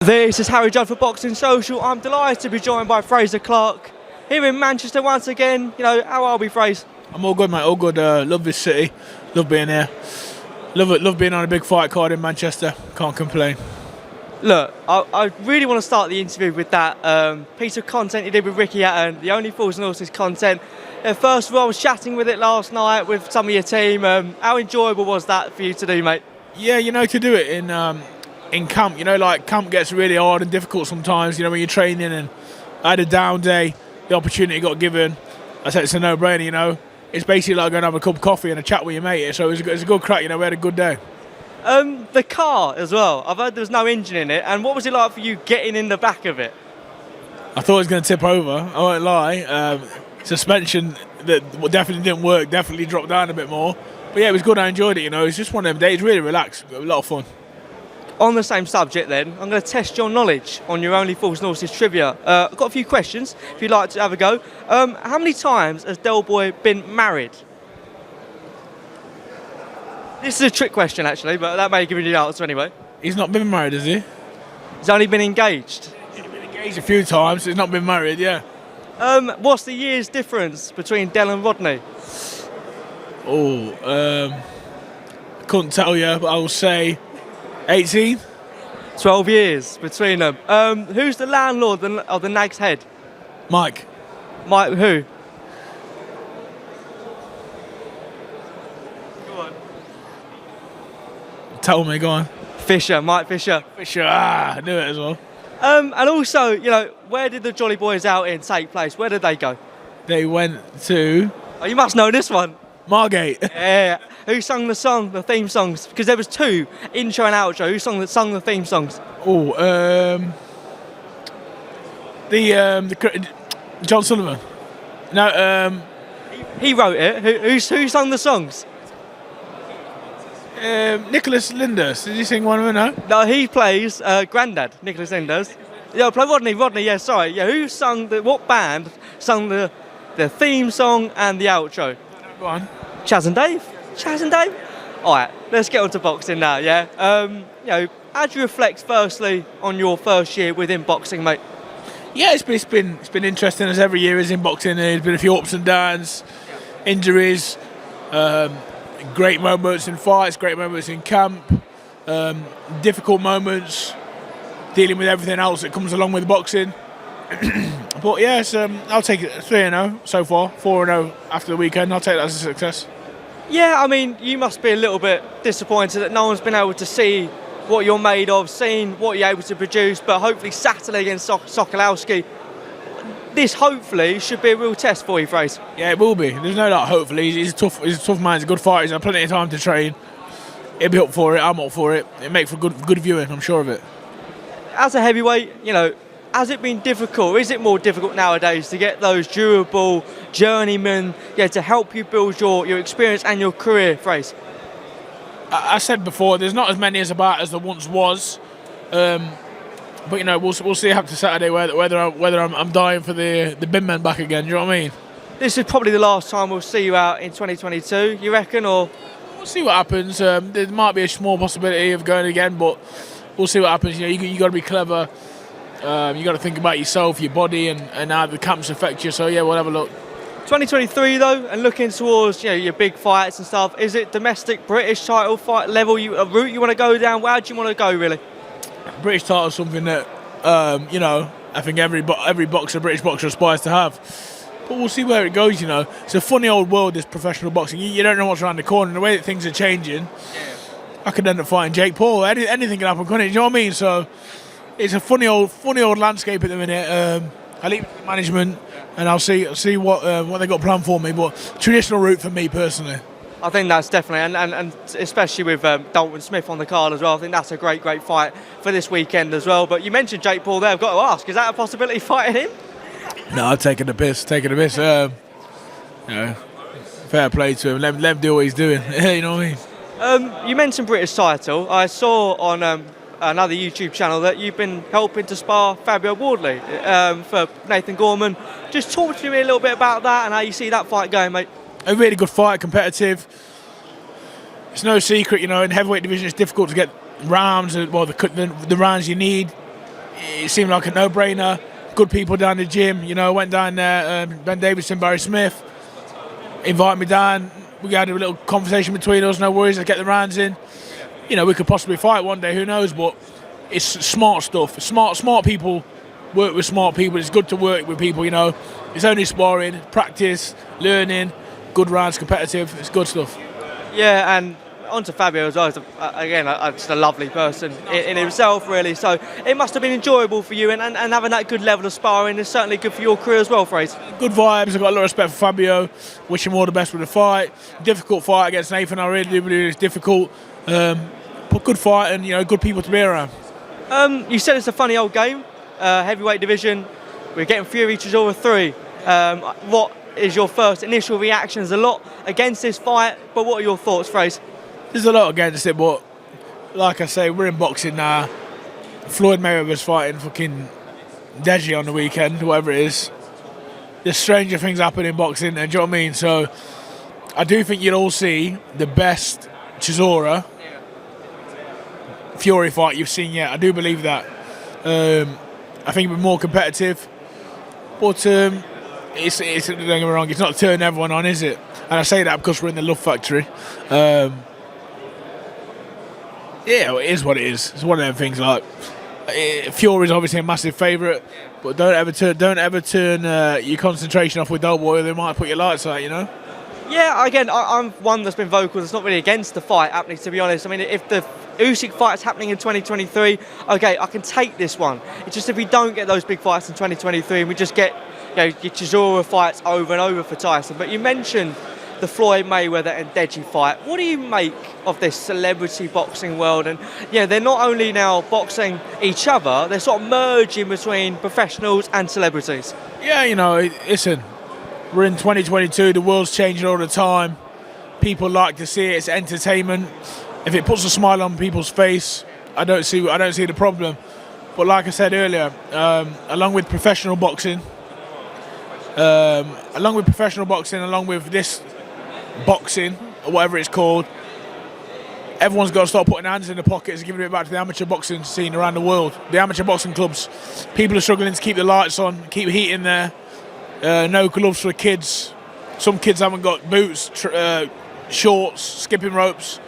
This is Harry Judd for Boxing Social. I'm delighted to be joined by Frazer Clarke here in Manchester once again. You know, how are we, Frazer? I'm all good, mate. All good. Love this city. Love being here. Love it. Love being on a big fight card in Manchester. Can't complain. Look, I really want to start the interview with that piece of content you did with Ricky Hatton, the Only Fools and Horses content. First of all, I was chatting with it last night with some of your team. How enjoyable was that for you to do, mate? Yeah, you know, to do it in camp, you know, like camp gets really hard and difficult sometimes, you know, when you're training, and I had a down day, the opportunity got given. I said it's a no-brainer, you know. It's basically like going to have a cup of coffee and a chat with your mate, so it was a good crack, you know, we had a good day. The car as well, I've heard there was no engine in it, and what was it like for you getting in the back of it? I thought it was going to tip over, I won't lie. Suspension that definitely didn't work, definitely dropped down a bit more. But yeah, it was good, I enjoyed it, you know, it was just one of them days, really relaxed, a lot of fun. On the same subject then, I'm going to test your knowledge on your Only Fools and Horses trivia. I've got a few questions, if you'd like to have a go. How many times has Del Boy been married? This is a trick question actually, but that may give you the answer anyway. He's not been married, has he? He's only been engaged. He's been engaged a few times, he's not been married, yeah. What's the year's difference between Del and Rodney? I couldn't tell you, but I will say 18? 12 years between them. Who's the landlord of the Nag's Head? Mike. Mike who? Go on. Tell me, go on. Fisher, Mike Fisher. Fisher, I knew it as well. And also, you know, where did the Jolly Boys outing take place? Where did they go? They went to Oh, you must know this one. Margate. Yeah. Who sung the song, the theme songs? Because there was two, intro and outro. Who sung the theme songs? Oh, the John Sullivan. No, He wrote it. Who sung the songs? Nicholas Linders. Did he sing one of them? No. No, he plays Grandad, Nicholas Linders. Yeah, play Rodney. Yeah, sorry. Yeah, who sung what band sung the theme song and the outro? Go on. Chaz and Dave. All right, let's get on to boxing now. Yeah. You know, how do you reflect firstly on your first year within boxing, mate? Yeah, it's been interesting as every year is in boxing. There's been a few ups and downs, injuries, great moments in fights, great moments in camp, difficult moments, dealing with everything else that comes along with boxing. But yes, I'll take it 3-0 so far, 4-0 after the weekend. I'll take that as a success. Yeah, I mean, you must be a little bit disappointed that no one's been able to see what you're made of, seen what you're able to produce, but hopefully Saturday against Sokołowski, this hopefully should be a real test for you, Frazer. Yeah, it will be. There's no doubt, hopefully. He's a tough man, he's a good fighter, he's had plenty of time to train. He'll be up for it, I'm up for it. It'll make for good viewing, I'm sure of it. As a heavyweight, you know, has it been difficult? Is it more difficult nowadays to get those durable journeymen to help you build your experience and your career, Frazer? I said before, there's not as many as there once was, but you know, we'll see after Saturday whether I'm dying for the bin men back again. Do you know what I mean? This is probably the last time we'll see you out in 2022. You reckon, or? We'll see what happens. There might be a small possibility of going again, but we'll see what happens. You know, you got to be clever. You got to think about yourself, your body, and how the camps affect you. So yeah, we'll have a look. 2023 though, and looking towards your big fights and stuff. Is it domestic British title fight level? A route you want to go down? Where do you want to go really? British title is something that you know, I think every British boxer aspires to have. But we'll see where it goes. You know, it's a funny old world, this professional boxing. You don't know what's around the corner. And the way that things are changing, I could end up fighting Jake Paul. Anything can happen, couldn't it? Do you know what I mean? So it's a funny old landscape at the minute. I leave it to management, and I'll see what they got planned for me. But traditional route for me personally. I think that's definitely, and especially with Dalton Smith on the card as well. I think that's a great fight for this weekend as well. But you mentioned Jake Paul there. I've got to ask, is that a possibility fighting him? No, I'm taking the piss. You know, fair play to him. Let him do what he's doing. You know what I mean? You mentioned British title. I saw on another YouTube channel that you've been helping to spar Fabio Wardley for Nathan Gorman. Just talk to me a little bit about that and how you see that fight going, mate. A really good fight, competitive. It's no secret, you know, in heavyweight division it's difficult to get rounds, well, the rounds you need. it seemed like a no-brainer. Good people down the gym, you know. Went down there, Ben Davidson, Barry Smith, invited me down. We had a little conversation between us. No worries, I get the rounds in. You know, we could possibly fight one day, who knows? But it's smart stuff. Smart people work with smart people. It's good to work with people, you know. It's only sparring, practice, learning, good rounds, competitive. It's good stuff. Yeah, and on to Fabio as well. Again, just a lovely person in himself, really. So it must have been enjoyable for you, and having that good level of sparring is certainly good for your career as well, Fraser. Good vibes. I've got a lot of respect for Fabio. Wish him all the best with the fight. Difficult fight against Nathan. I really do believe it's difficult. But good fight, and you know, good people to be around. You said it's a funny old game, heavyweight division. We're getting Fury Chisora 3. What is your first initial reactions? A lot against this fight, but what are your thoughts, Fraser? There's a lot against it, but like I say, we're in boxing now. Floyd Mayweather's fighting fucking Deji on the weekend, whatever it is. There's stranger things happen in boxing, and do you know what I mean? So I do think you'll all see the best Chisora Fury fight you've seen yet. I do believe that. I think it'll be more competitive, but it's don't get me wrong, it's not turning everyone on, is it? And I say that because we're in the Love Factory. Yeah, it is what it is. It's one of them things. Like Fury's obviously a massive favourite, but don't ever turn your concentration off with Doughboy, or they might put your lights out, you know. Yeah, again, I'm one that's been vocal. That's not really against the fight happening, to be honest. I mean, if the Usyk fight is happening in 2023, okay, I can take this one. It's just if we don't get those big fights in 2023 and we just get, you know, your Chisora fights over and over for Tyson. But you mentioned the Floyd Mayweather and Deji fight. What do you make of this celebrity boxing world? And yeah, they're not only now boxing each other, they're sort of merging between professionals and celebrities. Yeah, you know, listen, we're in 2022. The world's changing all the time. People like to see it. It's entertainment. If it puts a smile on people's face, I don't see the problem. But like I said earlier, along with professional boxing, along with this boxing, or whatever it's called, everyone's got to start putting hands in the pockets and giving it back to the amateur boxing scene around the world. The amateur boxing clubs, people are struggling to keep the lights on, keep heat in there. No gloves for kids. Some kids haven't got boots, shorts, skipping ropes.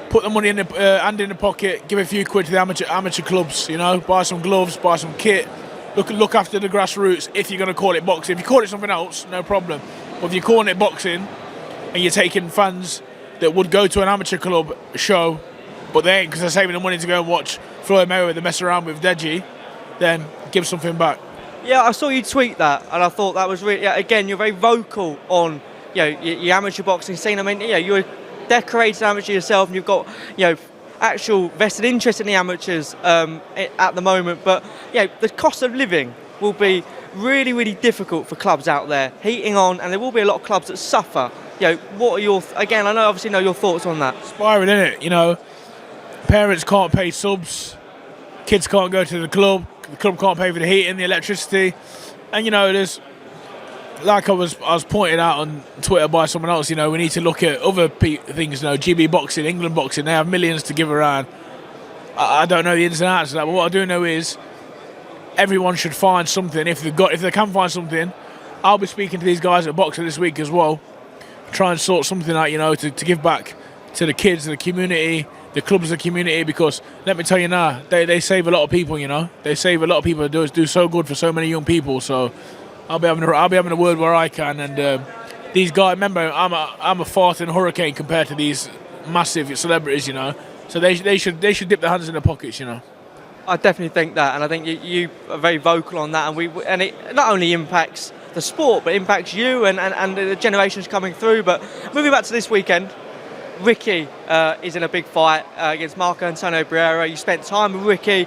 Put the money in the hand in the pocket, give a few quid to the amateur clubs, you know, buy some gloves, buy some kit, look after the grassroots if you're going to call it boxing. If you call it something else, no problem. But if you're calling it boxing and you're taking fans that would go to an amateur club show, but they ain't because they're saving the money to go and watch Floyd Mayweather mess around with Deji, then give something back. Yeah, I saw you tweet that, and I thought that was really. Yeah, again, you're very vocal on, you know, your amateur boxing scene. I mean, you know, you're a decorated amateur yourself, and you've got, you know, actual vested interest in the amateurs at the moment. But you know, the cost of living will be really, really difficult for clubs out there, heating on, and there will be a lot of clubs that suffer. You know, what are your again? I know, obviously, know your thoughts on that. Inspiring, isn't it? You know, parents can't pay subs, kids can't go to the club can't pay for the heating, the electricity, and you know, there's, like I was pointed out on Twitter by someone else. You know, we need to look at other things. You know, GB boxing, England boxing, they have millions to give around. I don't know the ins and outs of that, but what I do know is everyone should find something. If they can find something, I'll be speaking to these guys at Boxer this week as well. Try and sort something out, you know, to give back to the kids, the community, the clubs of the community, because let me tell you now, they save a lot of people, you know. They save a lot of people, do so good for so many young people. So I'll be having a word where I can, and these guys, remember, I'm a farting hurricane compared to these massive celebrities, you know. So they should dip their hands in their pockets, you know. I definitely think that, and I think you are very vocal on that, and it not only impacts the sport, but impacts you and the generations coming through. But moving back to this weekend, Ricky is in a big fight against Marco Antonio Barrera. You spent time with Ricky.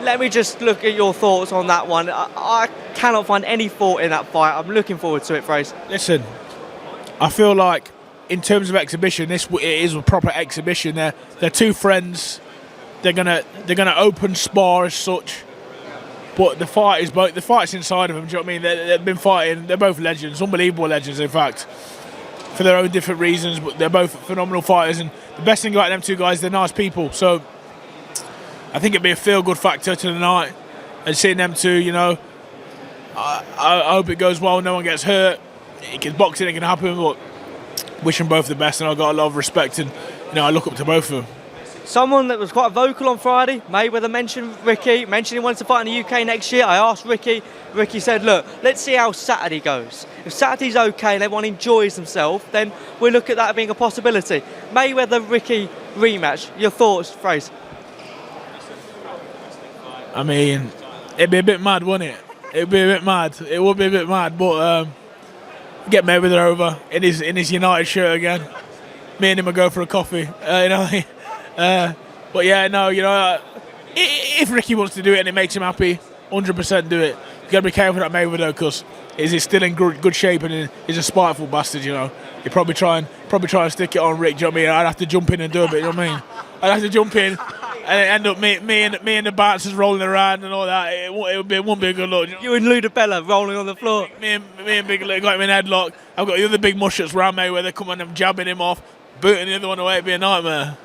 Let me just look at your thoughts on that one. I cannot find any fault in that fight. I'm looking forward to it, Fraser. Listen, I feel like in terms of exhibition, it is a proper exhibition. They're two friends. They're gonna open spar as such. But the fight's inside of them. Do you know what I mean? They've been fighting. They're both legends, unbelievable legends, in fact, for their own different reasons. But they're both phenomenal fighters. And the best thing about them two guys, they're nice people. So I think it'd be a feel-good factor to the night. and seeing them two, you know, I hope it goes well. No one gets hurt. Boxing, it can happen, but wish them both the best. And I've got a lot of respect, and you know, I look up to both of them. Someone that was quite vocal on Friday, Mayweather, mentioned he wanted to fight in the UK next year. I asked Ricky. Ricky said, look, let's see how Saturday goes. If Saturday's okay and everyone enjoys themselves, then we'll look at that being a possibility. Mayweather-Ricky rematch. Your thoughts, Frazer? I mean, it'd be a bit mad, wouldn't it? It'd be a bit mad. It would be a bit mad, but get Mayweather over in his United shirt again. Me and him will go for a coffee. You know. But yeah, no, you know, if Ricky wants to do it and it makes him happy, 100% do it. You gotta be careful with that Mayweather because he's still in good shape and he's a spiteful bastard. You know, you probably try and stick it on Rick. Do you know what I mean? I'd have to jump in and do a bit. You know what I mean? I'd have to jump in and end up me and the bouncers rolling around and all that. It wouldn't be a good look. You know? You and Ludabella rolling on the floor. Me and Big Lou got him in headlock. I've got the other big mushrooms around Mayweather coming and jabbing him off, booting the other one away. It'd be a nightmare.